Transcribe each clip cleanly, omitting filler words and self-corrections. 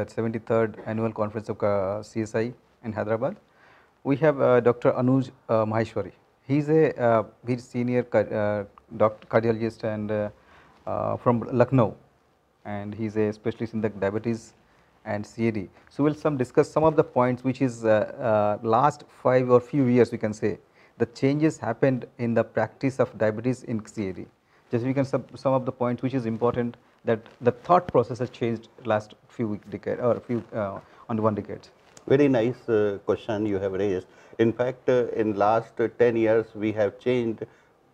73rd Annual Conference of CSI in Hyderabad. We have Dr. Anuj Maheshwari. He's a he's senior cardiologist and from Lucknow, and he's a specialist in the diabetes and CAD. So we'll discuss some of the points which is last 5 or few years we can say the changes happened in the practice of diabetes in CAD. Just we can some of the points which is important that the thought process has changed last few decade or few on 1 decade. Very nice question you have raised. In fact, in last 10 years, we have changed.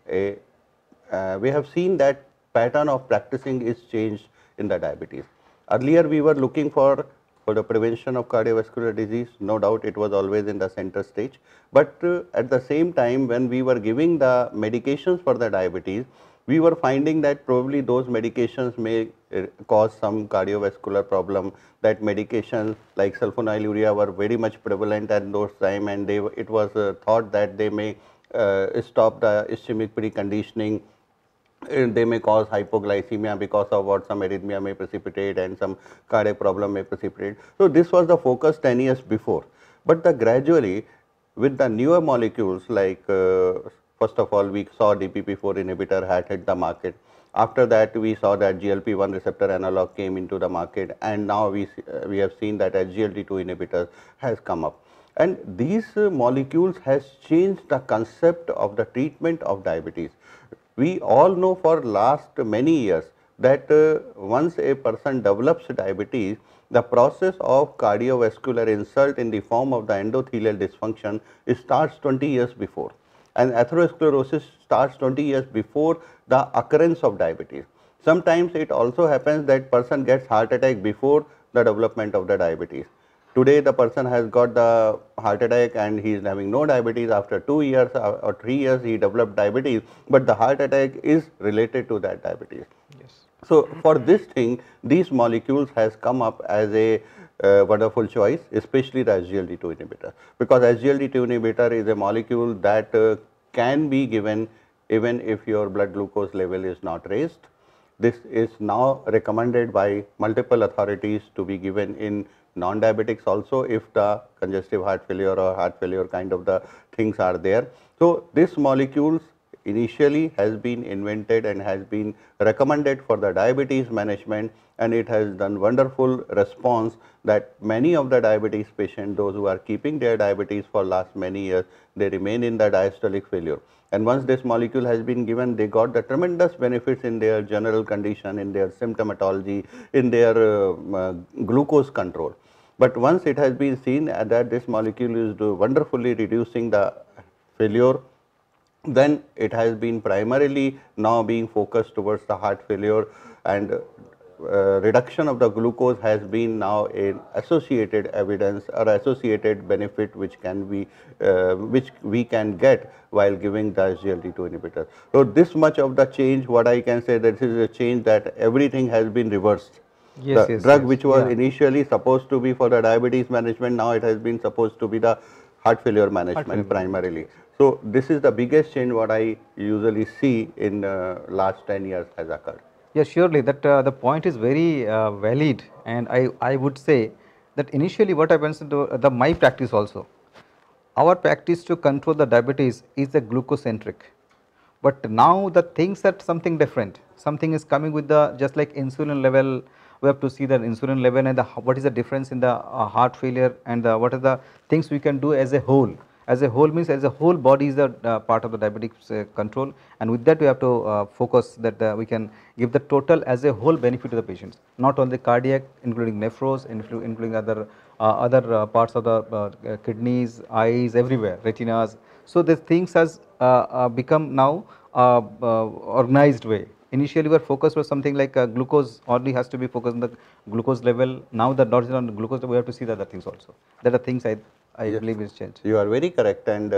We have seen that pattern of practicing is changed in the diabetes. Earlier, we were looking for the prevention of cardiovascular disease. No doubt, it was always in the center stage. But at the same time, when we were giving the medications for the diabetes, we were finding that probably those medications may cause some cardiovascular problem. That medications like sulfonylurea were very much prevalent at those time, and it was thought that they may stop the ischemic preconditioning. They may cause hypoglycemia because of what some arrhythmia may precipitate and some cardiac problem may precipitate. So this was the focus 10 years before. But gradually with the newer molecules like first of all, we saw DPP-4 inhibitor had hit the market. After that, we saw that GLP-1 receptor analog came into the market, and now we have seen that SGLT2 inhibitor has come up. And these molecules has changed the concept of the treatment of diabetes. We all know for last many years that once a person develops diabetes, the process of cardiovascular insult in the form of the endothelial dysfunction starts 20 years before. And atherosclerosis starts 20 years before the occurrence of diabetes. Sometimes it also happens that person gets heart attack before the development of the diabetes. Today the person has got the heart attack and he is having no diabetes. After 2 years or 3 years he developed diabetes, but the heart attack is related to that diabetes. Yes. So for this thing, these molecules has come up as a wonderful choice, especially the SGLT2 inhibitor, because SGLT2 inhibitor is a molecule that can be given even if your blood glucose level is not raised. This is now recommended by multiple authorities to be given in non-diabetics also if the congestive heart failure or heart failure kind of the things are there. So these molecules initially has been invented and has been recommended for the diabetes management, and it has done wonderful response that many of the diabetes patients, those who are keeping their diabetes for last many years, they remain in the diastolic failure. And once this molecule has been given, they got the tremendous benefits in their general condition, in their symptomatology, in their glucose control. But once it has been seen that this molecule is wonderfully reducing the failure, then it has been primarily now being focused towards the heart failure, and reduction of the glucose has been now an associated evidence or associated benefit which can be which we can get while giving the SGLT2 inhibitor. So this much of the change, what I can say, that this is a change that everything has been reversed. Yes, the yes, drug yes. which was initially supposed to be for the diabetes management, now it has been supposed to be the heart failure management primarily. So this is the biggest change what I usually see in last 10 years has occurred. Yes, surely that the point is very valid, and I would say that initially what happens to my practice also, our practice to control the diabetes is the glucocentric, but now the things are something different. Something is coming with the just like insulin level. We have to see the insulin level and what is the difference in the heart failure and what are the things we can do as a whole. As a whole means as a whole body is the part of the diabetes control, and with that we have to focus that we can give the total as a whole benefit to the patients, not only cardiac, including nephros, including other parts of the kidneys, eyes, everywhere, retinas. So these things has become now organized way. Initially, our focus was something like glucose only has to be focused on the glucose level. Now that not on the glucose level, we have to see the other things also. That are things I Yes, believe is changed. you are very correct, and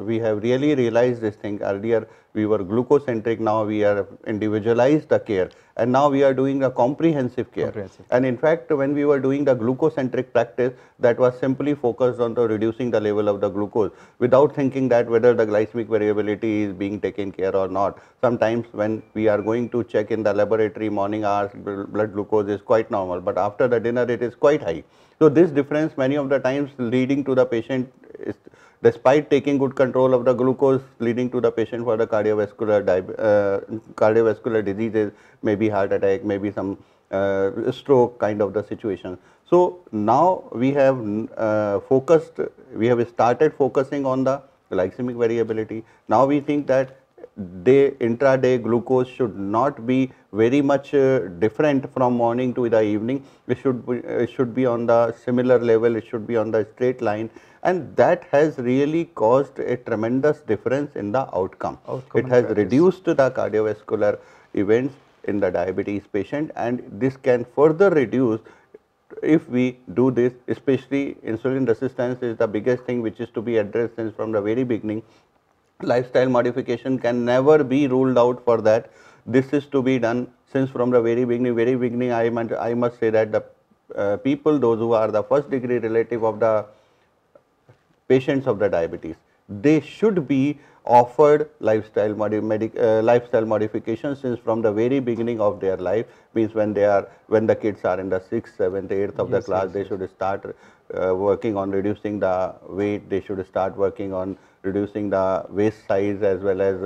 we have really realized this thing. Earlier, we were glucocentric, now we are individualized the care, and now we are doing a comprehensive care. Comprehensive. And in fact, when we were doing the glucocentric practice, that was simply focused on the reducing the level of the glucose without thinking that whether the glycemic variability is being taken care or not. Sometimes when we are going to check in the laboratory, morning hours, blood glucose is quite normal, but after the dinner it is quite high. So this difference many of the times leading to the patient is, despite taking good control of the glucose, leading to the patient for the cardiovascular diseases, maybe heart attack, maybe some stroke kind of the situation. So now we have started focusing on the glycemic variability. Now we think that intraday glucose should not be very much different from morning to the evening. It should be on the similar level, it should be on the straight line, and that has really caused a tremendous difference in the outcome. It has reduced the cardiovascular events in the diabetes patient, and this can further reduce if we do this. Especially insulin resistance is the biggest thing which is to be addressed since from the very beginning. Lifestyle modification can never be ruled out for that. This is to be done since from the very beginning. I must say that the people, those who are the first degree relative of the patients of the diabetes, they should be offered lifestyle modifications since from the very beginning of their life. Means when the kids are in the 6th, 7th, 8th of the class, they should start working on reducing the weight. They should start working on reducing the waist size, as well as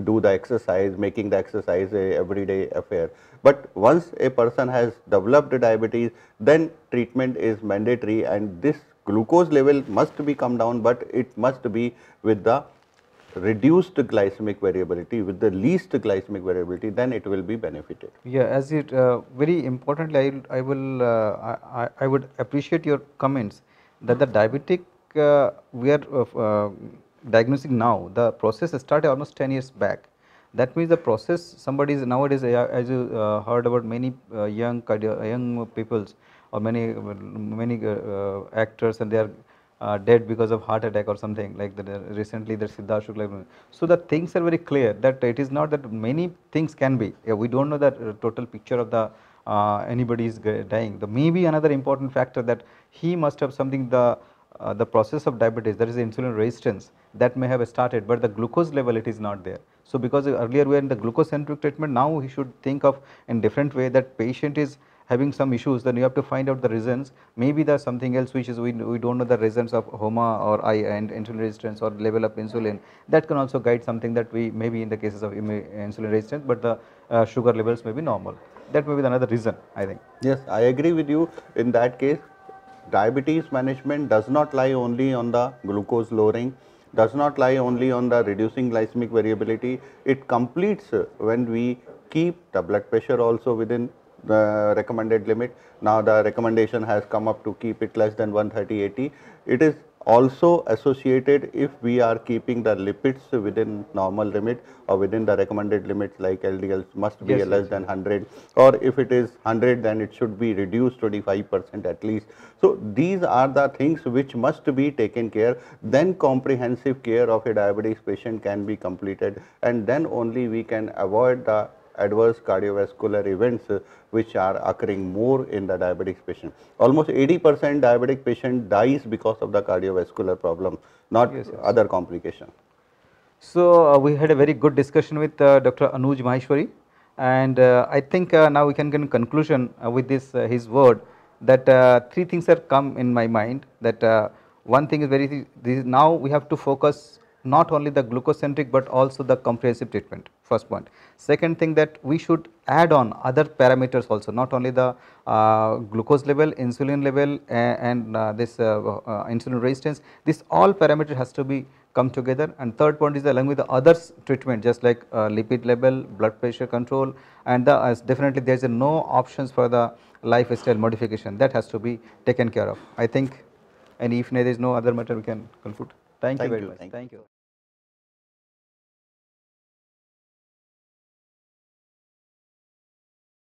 do the exercise, making the exercise a everyday affair. But once a person has developed diabetes, then treatment is mandatory, and this glucose level must be come down, but it must be with the reduced glycemic variability, with the least glycemic variability, then it will be benefited. Yeah, as it very importantly, I would appreciate your comments that the diabetic we are diagnosing now, the process started almost 10 years back. That means the process, somebody is nowadays, as you heard about many young peoples, or many actors, and they are dead because of heart attack or something like that. Recently, the Siddharth Shukla. So the things are very clear that it is not that many things can be. We don't know the total picture of the anybody is dying. The maybe another important factor that he must have something, the process of diabetes, that is insulin resistance, that may have started, but the glucose level it is not there. So because earlier we were in the glucocentric treatment, now we should think of in different way that patient is having some issues, then you have to find out the reasons. Maybe there's something else which is we don't know the reasons of HOMA or I and insulin resistance or level of insulin. That can also guide something that we maybe in the cases of insulin resistance, but the sugar levels may be normal. That may be another reason, I think. Yes, I agree with you. In that case, diabetes management does not lie only on the glucose lowering, does not lie only on the reducing glycemic variability. It completes when we keep the blood pressure also within the recommended limit. Now the recommendation has come up to keep it less than 130/80. It is also associated if we are keeping the lipids within normal limit or within the recommended limits, like LDL must be less than 100, or if it is 100, then it should be reduced 25% at least. So these are the things which must be taken care. Then comprehensive care of a diabetes patient can be completed, and then only we can avoid the adverse cardiovascular events which are occurring more in the diabetic patient. Almost 80% diabetic patient dies because of the cardiovascular problem, not other complication. So we had a very good discussion with Dr. Anuj Maheshwari, and I think now we can get a conclusion with this his word that three things have come in my mind. That one thing is now we have to focus not only the glucocentric but also the comprehensive treatment, first point. Second thing, that we should add on other parameters also, not only the glucose level, insulin level, and this insulin resistance. This all parameter has to be come together. And third point is along with the others treatment, just like lipid level, blood pressure control, and definitely there is no options for the lifestyle modification that has to be taken care of, I think. And if there is no other matter, we can conclude. Thank you very much. Thank you.